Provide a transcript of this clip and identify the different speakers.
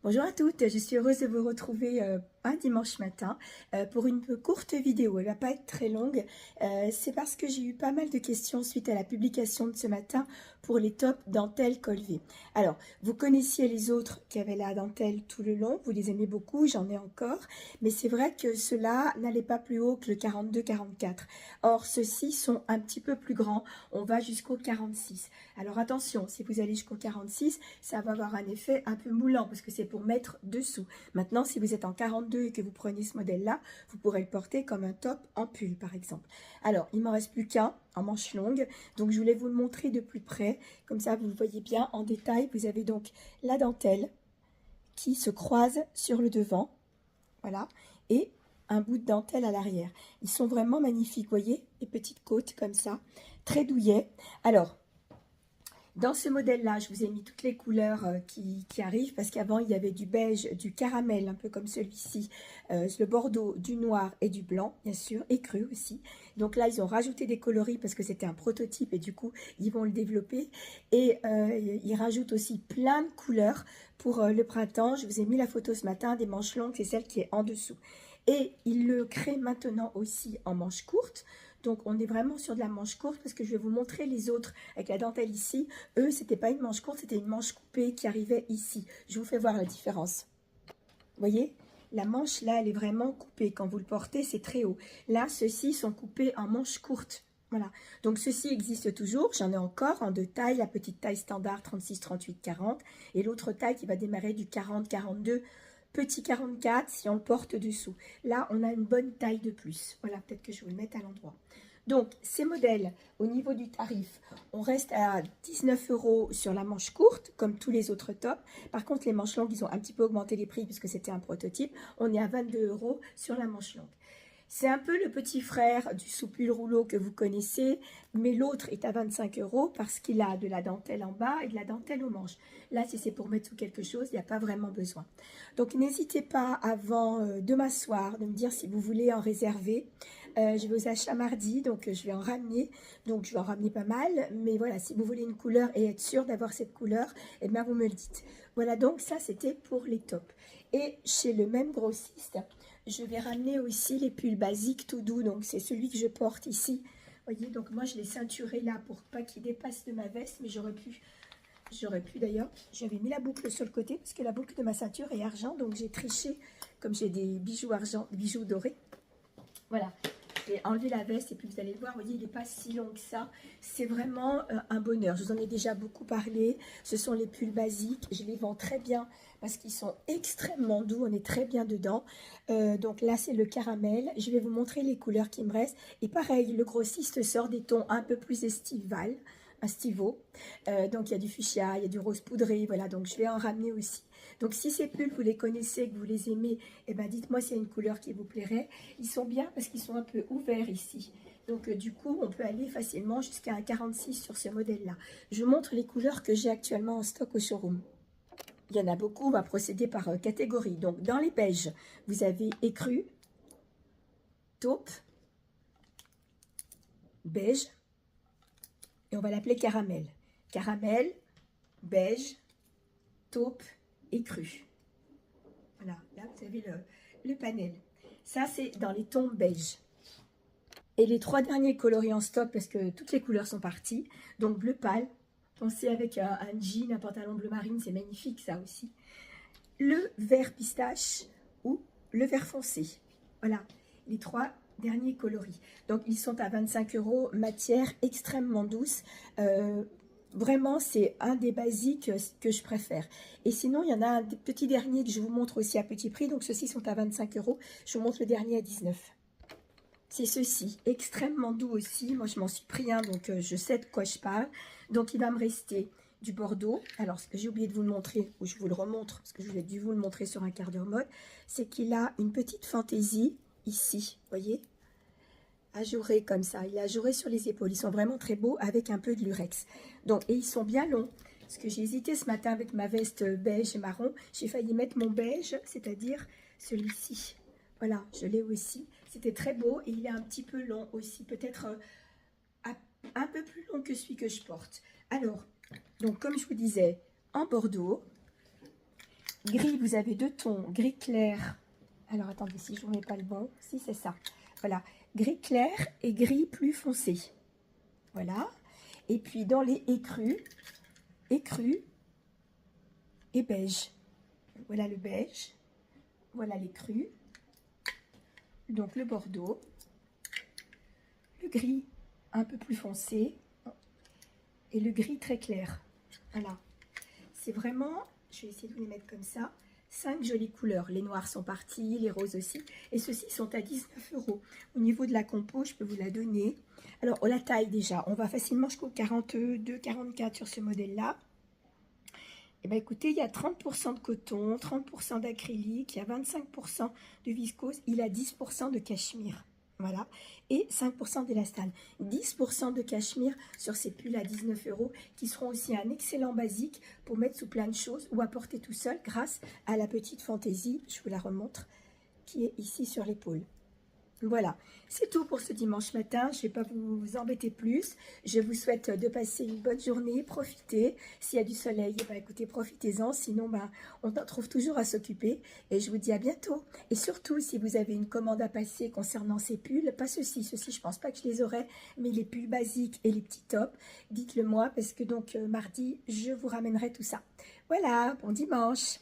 Speaker 1: Bonjour à toutes, je suis heureuse de vous retrouver un dimanche matin pour une courte vidéo. Elle ne va pas être très longue, c'est parce que j'ai eu pas mal de questions suite à la publication de ce matin pour les tops dentelle col V. Alors, vous connaissiez les autres qui avaient la dentelle tout le long, vous les aimez beaucoup, j'en ai encore, mais c'est vrai que ceux-là n'allaient pas plus haut que le 42-44. Or, ceux-ci sont un petit peu plus grands, on va jusqu'au 46. Alors attention, si vous allez jusqu'au 46, ça va avoir un effet un peu moulant parce que c'est pour mettre dessous. Maintenant, si vous êtes en 42 et que vous prenez ce modèle-là, vous pourrez le porter comme un top en pull, par exemple. Alors, il m'en reste plus qu'un en manche longue, donc je voulais vous le montrer de plus près. Comme ça, vous le voyez bien en détail. Vous avez donc la dentelle qui se croise sur le devant, voilà, et un bout de dentelle à l'arrière. Ils sont vraiment magnifiques, vous voyez, les petites côtes comme ça, très douillets. Alors, dans ce modèle-là, je vous ai mis toutes les couleurs qui arrivent parce qu'avant, il y avait du beige, du caramel, un peu comme celui-ci, le bordeaux, du noir et du blanc, bien sûr, et cru aussi. Donc là, ils ont rajouté des coloris parce que c'était un prototype et du coup, ils vont le développer. Et ils rajoutent aussi plein de couleurs pour le printemps. Je vous ai mis la photo ce matin des manches longues, c'est celle qui est en dessous. Et ils le créent maintenant aussi en manches courtes. Donc, on est vraiment sur de la manche courte parce que je vais vous montrer les autres avec la dentelle ici. Eux, c'était pas une manche courte, c'était une manche coupée qui arrivait ici. Je vous fais voir la différence. Vous voyez, la manche là, elle est vraiment coupée. Quand vous le portez, c'est très haut. Là, ceux-ci sont coupés en manche courte. Voilà. Donc, ceci existe toujours. J'en ai encore en deux tailles. La petite taille standard 36, 38, 40. Et l'autre taille qui va démarrer du 40, 42. Petit 44 si on le porte dessous. Là, on a une bonne taille de plus. Voilà, peut-être que je vais vous le mettre à l'endroit. Donc, ces modèles, au niveau du tarif, on reste à 19 € sur la manche courte, comme tous les autres tops. Par contre, les manches longues, ils ont un petit peu augmenté les prix puisque c'était un prototype. On est à 22 € sur la manche longue. C'est un peu le petit frère du soupule rouleau que vous connaissez, mais l'autre est à 25 € parce qu'il a de la dentelle en bas et de la dentelle aux manches. Là, si c'est pour mettre sous quelque chose, il n'y a pas vraiment besoin. Donc, n'hésitez pas avant demain soir de me dire si vous voulez en réserver. Je vais aux achats mardi, donc je vais en ramener. Donc, je vais en ramener pas mal. Mais voilà, si vous voulez une couleur et être sûr d'avoir cette couleur, eh bien, vous me le dites. Voilà, donc ça, c'était pour les tops. Et chez le même grossiste, je vais ramener aussi les pulls basiques tout doux. Donc, c'est celui que je porte ici. Vous voyez, donc moi, je l'ai ceinturé là pour pas qu'il dépasse de ma veste. Mais j'aurais pu d'ailleurs. J'avais mis la boucle sur le côté parce que la boucle de ma ceinture est argent. Donc, j'ai triché comme j'ai des bijoux argent, bijoux dorés. Voilà. Je vais enlever la veste et puis vous allez le voir, vous voyez, il n'est pas si long que ça. C'est vraiment un bonheur. Je vous en ai déjà beaucoup parlé. Ce sont les pulls basiques. Je les vends très bien parce qu'ils sont extrêmement doux. On est très bien dedans. Donc là, c'est le caramel. Je vais vous montrer les couleurs qui me restent. Et pareil, le grossiste sort des tons un peu plus estivaux. Donc il y a du fuchsia, il y a du rose poudré. Voilà, donc je vais en ramener aussi. Donc, si ces pulls, vous les connaissez, que vous les aimez, eh ben, dites-moi s'il y a une couleur qui vous plairait. Ils sont bien parce qu'ils sont un peu ouverts ici. Donc, du coup, on peut aller facilement jusqu'à un 46 sur ce modèle-là. Je vous montre les couleurs que j'ai actuellement en stock au showroom. Il y en a beaucoup, on va procéder par catégorie. Donc, dans les beiges, vous avez écru, taupe, beige, et on va l'appeler caramel. Caramel, beige, taupe, écru. Voilà, là vous avez le panel. Ça, c'est dans les tons beige. Et les trois derniers coloris en stock, parce que toutes les couleurs sont parties. Donc bleu pâle, pensez avec un jean, un pantalon bleu marine, c'est magnifique ça aussi. Le vert pistache ou le vert foncé. Voilà, les trois derniers coloris. Donc ils sont à 25 €, matière extrêmement douce. Vraiment, c'est un des basiques que je préfère. Et sinon, il y en a un petit dernier que je vous montre aussi à petit prix. Donc, ceux-ci sont à 25 €. Je vous montre le dernier à 19 €. C'est ceci, extrêmement doux aussi. Moi, je m'en suis pris un, donc je sais de quoi je parle. Donc, il va me rester du Bordeaux. Alors, ce que j'ai oublié de vous le montrer, ou je vous le remontre, parce que je vais dû vous le montrer sur un quart d'heure mode, c'est qu'il a une petite fantaisie ici, vous voyez, ajouré comme ça. Il est ajouré sur les épaules. Ils sont vraiment très beaux avec un peu de lurex. Donc, et ils sont bien longs. Parce que j'ai hésité ce matin avec ma veste beige et marron. J'ai failli mettre mon beige, c'est-à-dire celui-ci. Voilà, je l'ai aussi. C'était très beau et il est un petit peu long aussi. Peut-être un peu plus long que celui que je porte. Alors, donc comme je vous disais, en Bordeaux, Gris, vous avez deux tons, gris clair. Alors, attendez, si je ne vous mets pas le bon. Si, c'est ça. Voilà, gris clair et gris plus foncé. Voilà. Et puis, dans les écrus et beige. Voilà le beige. Voilà les crus. Donc, le bordeaux. Le gris un peu plus foncé. Et le gris très clair. Voilà. C'est vraiment, je vais essayer de vous les mettre comme ça, 5 jolies couleurs. Les noirs sont partis, les roses aussi. Et ceux-ci sont à 19 €. Au niveau de la compo, je peux vous la donner. Alors, la taille déjà, on va facilement jusqu'au 42, 44 sur ce modèle-là. Et bien écoutez, il y a 30% de coton, 30% d'acrylique, il y a 25% de viscose, il y a 10% de cachemire. Voilà, et 5% d'élastane. 10% de cachemire sur ces pulls à 19 € qui seront aussi un excellent basique pour mettre sous plein de choses ou à porter tout seul grâce à la petite fantaisie, je vous la remontre, qui est ici sur l'épaule. Voilà, c'est tout pour ce dimanche matin. Je ne vais pas vous embêter plus. Je vous souhaite de passer une bonne journée, profitez. S'il y a du soleil, eh ben, écoutez, profitez-en. Sinon, on en trouve toujours à s'occuper. Et je vous dis à bientôt. Et surtout, si vous avez une commande à passer concernant ces pulls, pas ceux-ci, je ne pense pas que je les aurai, mais les pulls basiques et les petits tops, dites-le moi parce que donc mardi, je vous ramènerai tout ça. Voilà, bon dimanche.